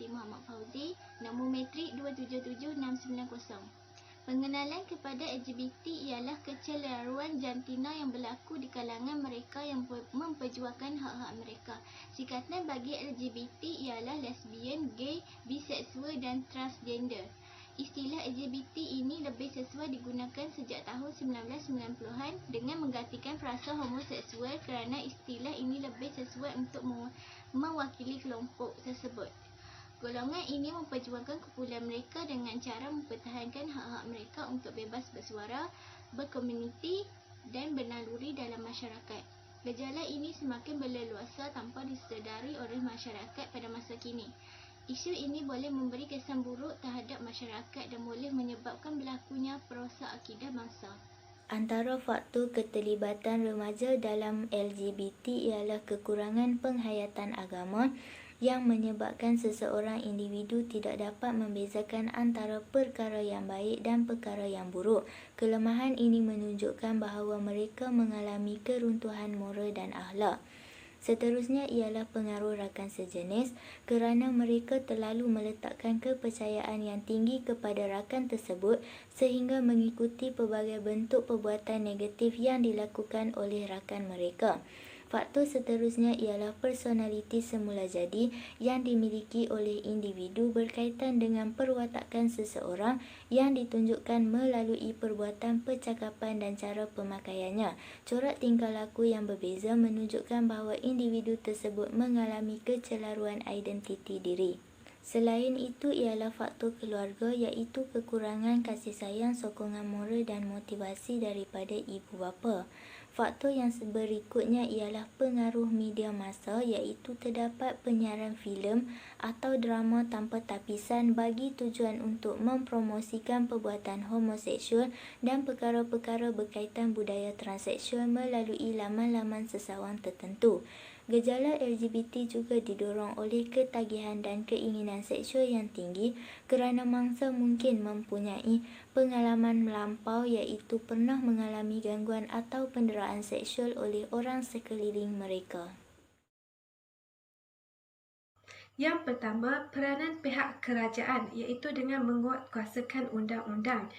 binti Muhammad Fauzi, nombor metrik 277690. Pengenalan kepada LGBT ialah kecelaruan jantina yang berlaku di kalangan mereka yang memperjuangkan hak-hak mereka. Singkatan bagi LGBT ialah lesbian, gay, biseksual dan transgender. Istilah LGBT ini lebih sesuai digunakan sejak tahun 1990-an dengan menggantikan frasa homoseksual kerana istilah ini lebih sesuai untuk mewakili kelompok tersebut. Golongan ini memperjuangkan kumpulan mereka dengan cara mempertahankan hak-hak mereka untuk bebas bersuara, berkomuniti dan bernaluri dalam masyarakat. Gejala ini semakin berleluasa tanpa disedari oleh masyarakat pada masa kini. Isu ini boleh memberi kesan buruk terhadap masyarakat dan boleh menyebabkan berlakunya perosak akidah bangsa. Antara faktor keterlibatan remaja dalam LGBT ialah kekurangan penghayatan agama yang menyebabkan seseorang individu tidak dapat membezakan antara perkara yang baik dan perkara yang buruk. Kelemahan ini menunjukkan bahawa mereka mengalami keruntuhan moral dan akhlak. Seterusnya ialah pengaruh rakan sejenis kerana mereka terlalu meletakkan kepercayaan yang tinggi kepada rakan tersebut sehingga mengikuti pelbagai bentuk perbuatan negatif yang dilakukan oleh rakan mereka. Faktor seterusnya ialah personaliti semula jadi yang dimiliki oleh individu berkaitan dengan perwatakan seseorang yang ditunjukkan melalui perbuatan, percakapan dan cara pemakaiannya. Corak tingkah laku yang berbeza menunjukkan bahawa individu tersebut mengalami kecelaruan identiti diri. Selain itu ialah faktor keluarga iaitu kekurangan kasih sayang, sokongan moral dan motivasi daripada ibu bapa. Faktor yang berikutnya ialah pengaruh media massa iaitu terdapat penyiaran filem atau drama tanpa tapisan bagi tujuan untuk mempromosikan perbuatan homoseksual dan perkara-perkara berkaitan budaya transseksual melalui laman-laman sesawan tertentu. Gejala LGBT juga didorong oleh ketagihan dan keinginan seksual yang tinggi kerana mangsa mungkin mempunyai pengalaman melampau iaitu pernah mengalami gangguan atau penderaan seksual oleh orang sekeliling mereka. Yang pertama, peranan pihak kerajaan iaitu dengan menguatkuasakan undang-undang.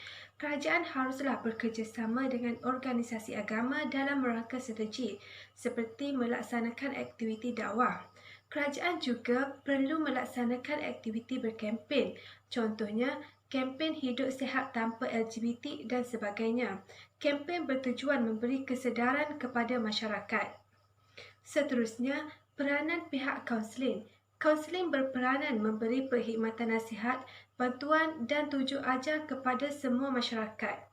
Kerajaan haruslah bekerjasama dengan organisasi agama dalam rangka strategi seperti melaksanakan aktiviti dakwah. Kerajaan juga perlu melaksanakan aktiviti berkempen, contohnya kempen hidup sihat tanpa LGBT dan sebagainya. Kempen bertujuan memberi kesedaran kepada masyarakat. Seterusnya, peranan pihak kaunseling. Kaunseling berperanan memberi perkhidmatan nasihat, bantuan dan tunjuk ajar kepada semua masyarakat.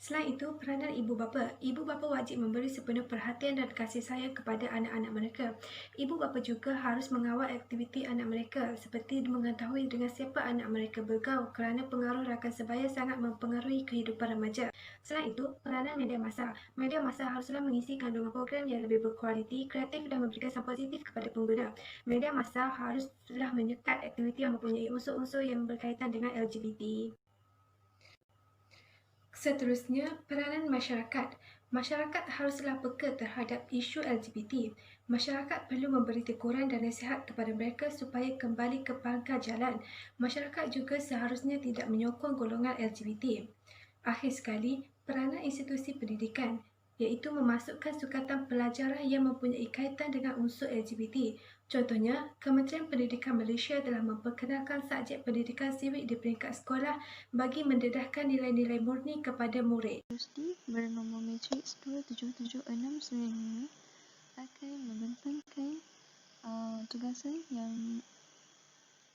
Selain itu, peranan ibu bapa. Ibu bapa wajib memberi sepenuh perhatian dan kasih sayang kepada anak-anak mereka. Ibu bapa juga harus mengawal aktiviti anak mereka seperti mengetahui dengan siapa anak mereka bergaul kerana pengaruh rakan sebaya sangat mempengaruhi kehidupan remaja. Selain itu, peranan media massa. Media massa haruslah mengisi kandungan program yang lebih berkualiti, kreatif dan memberi kesan positif kepada pengguna. Media massa haruslah menyekat aktiviti yang mempunyai unsur-unsur yang berkaitan dengan LGBT. Seterusnya, peranan masyarakat. Masyarakat haruslah peka terhadap isu LGBT. Masyarakat perlu memberi teguran dan nasihat kepada mereka supaya kembali ke pangkal jalan. Masyarakat juga seharusnya tidak menyokong golongan LGBT. Akhir sekali, peranan institusi pendidikan iaitu memasukkan sukatan pelajaran yang mempunyai kaitan dengan unsur LGBT. Contohnya, Kementerian Pendidikan Malaysia telah memperkenalkan subjek pendidikan sivik di peringkat sekolah bagi mendedahkan nilai-nilai murni kepada murid. Rusdi bernombor matriks 27769 akan membentangkan tugasan yang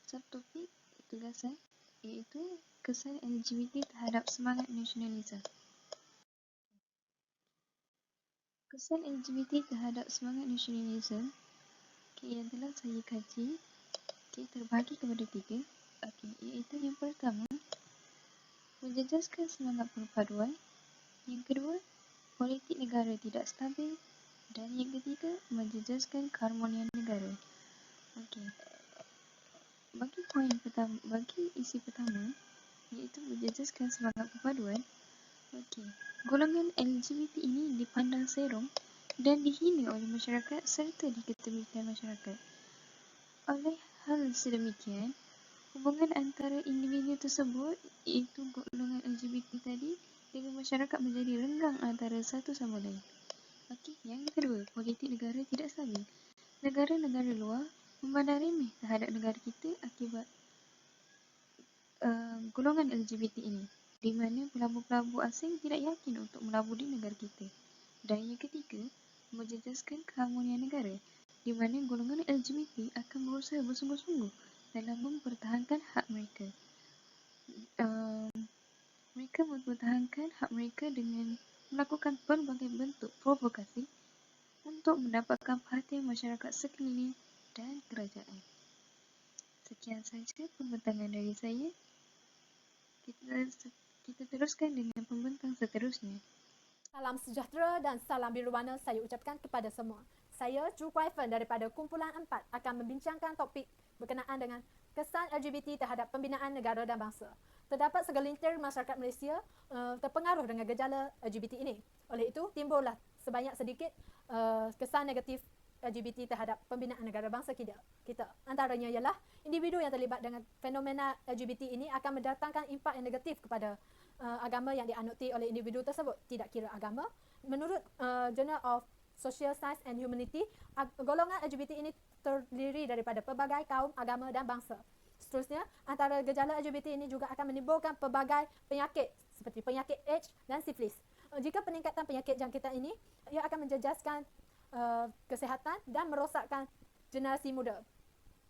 subtopik tugasan iaitu kesan LGBT terhadap semangat nasionalisme. Kesan LGBT terhadap semangat nasionalisme yang telah saya kaji terbahagi kepada 3. Iaitu yang pertama, menjejaskan semangat perpaduan. Yang kedua, politik negara tidak stabil. Dan yang ketiga, menjejaskan keharmonian negara. Bagi isi pertama, iaitu menjejaskan semangat perpaduan. Golongan LGBT ini dipandang serong dan dihina oleh masyarakat serta diketepikan masyarakat. Oleh Hal sedemikian, hubungan antara individu tersebut, iaitu golongan LGBT tadi, dengan masyarakat menjadi renggang antara satu sama lain. Okey, yang kedua, politik negara tidak stabil. Negara-negara luar memandang remeh terhadap negara kita akibat golongan LGBT ini, di mana pelabur-pelabur asing tidak yakin untuk melabur di negara kita. Dan yang ketiga, menjejaskan keharmonian negara, di mana golongan LGBT akan berusaha bersungguh-sungguh dalam mempertahankan hak mereka. Mereka mempertahankan hak mereka dengan melakukan pelbagai bentuk provokasi untuk mendapatkan perhatian masyarakat sekeliling dan kerajaan. Sekian sahaja pembentangan dari saya. Kita teruskan dengan pembentang seterusnya. Salam sejahtera dan salam biru warna saya ucapkan kepada semua. Saya Chu Kuai Fen daripada Kumpulan 4 akan membincangkan topik berkenaan dengan kesan LGBT terhadap pembinaan negara dan bangsa. Terdapat segelintir masyarakat Malaysia terpengaruh dengan gejala LGBT ini. Oleh itu, timbullah sebanyak sedikit kesan negatif LGBT terhadap pembinaan negara bangsa kita. Antaranya ialah individu yang terlibat dengan fenomena LGBT ini akan mendatangkan impak yang negatif kepada agama yang dianuti oleh individu tersebut, tidak kira agama. Menurut Journal of Social Science and Humanity, golongan LGBT ini terdiri daripada pelbagai kaum, agama dan bangsa. Seterusnya, antara gejala LGBT ini juga akan menimbulkan pelbagai penyakit seperti penyakit AIDS dan sifilis. Jika peningkatan penyakit jangkitan ini, ia akan menjejaskan kesihatan dan merosakkan generasi muda.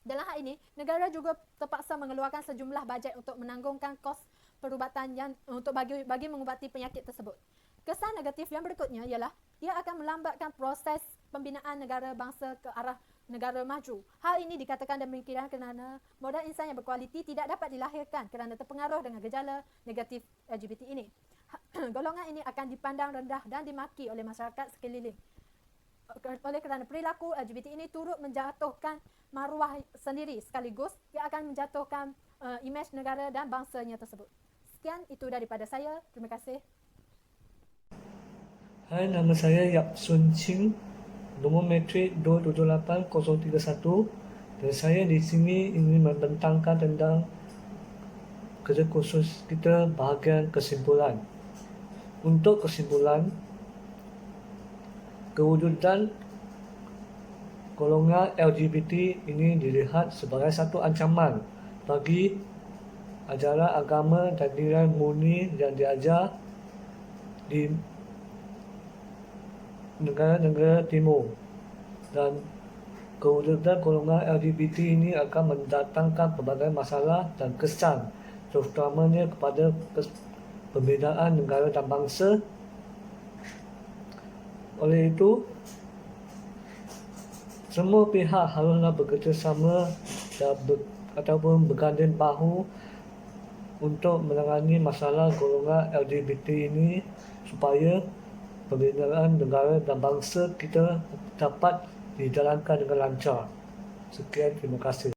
Dalam hal ini, negara juga terpaksa mengeluarkan sejumlah bajet untuk menanggungkan kos perubatan yang untuk bagi mengubati penyakit tersebut. Kesan negatif yang berikutnya ialah ia akan melambatkan proses pembinaan negara bangsa ke arah negara maju. Hal ini dikatakan demikian kerana modal insan yang berkualiti tidak dapat dilahirkan kerana terpengaruh dengan gejala negatif LGBT ini. Golongan ini akan dipandang rendah dan dimaki oleh masyarakat sekeliling. Oleh kerana perilaku LGBT ini turut menjatuhkan maruah sendiri sekaligus ia akan menjatuhkan imej negara dan bangsanya tersebut. Sekian itu daripada saya. Terima kasih. Hai, nama saya Yap Sun Ching, nombor metrik 278031 dan saya di sini ingin membentangkan tentang kerja khusus kita bahagian kesimpulan. Untuk kesimpulan, kewujudan golongan LGBT ini dilihat sebagai satu ancaman bagi ajaran agama dan nilai murni yang diajar di negara-negara timur, dan kewujudan golongan LGBT ini akan mendatangkan pelbagai masalah dan kesan, terutamanya kepada perbezaan negara dan bangsa. Oleh itu, semua pihak haruslah bekerjasama ataupun berganding bahu untuk menangani masalah golongan LGBT ini supaya pembinaan negara dan bangsa kita dapat dijalankan dengan lancar. Sekian, terima kasih.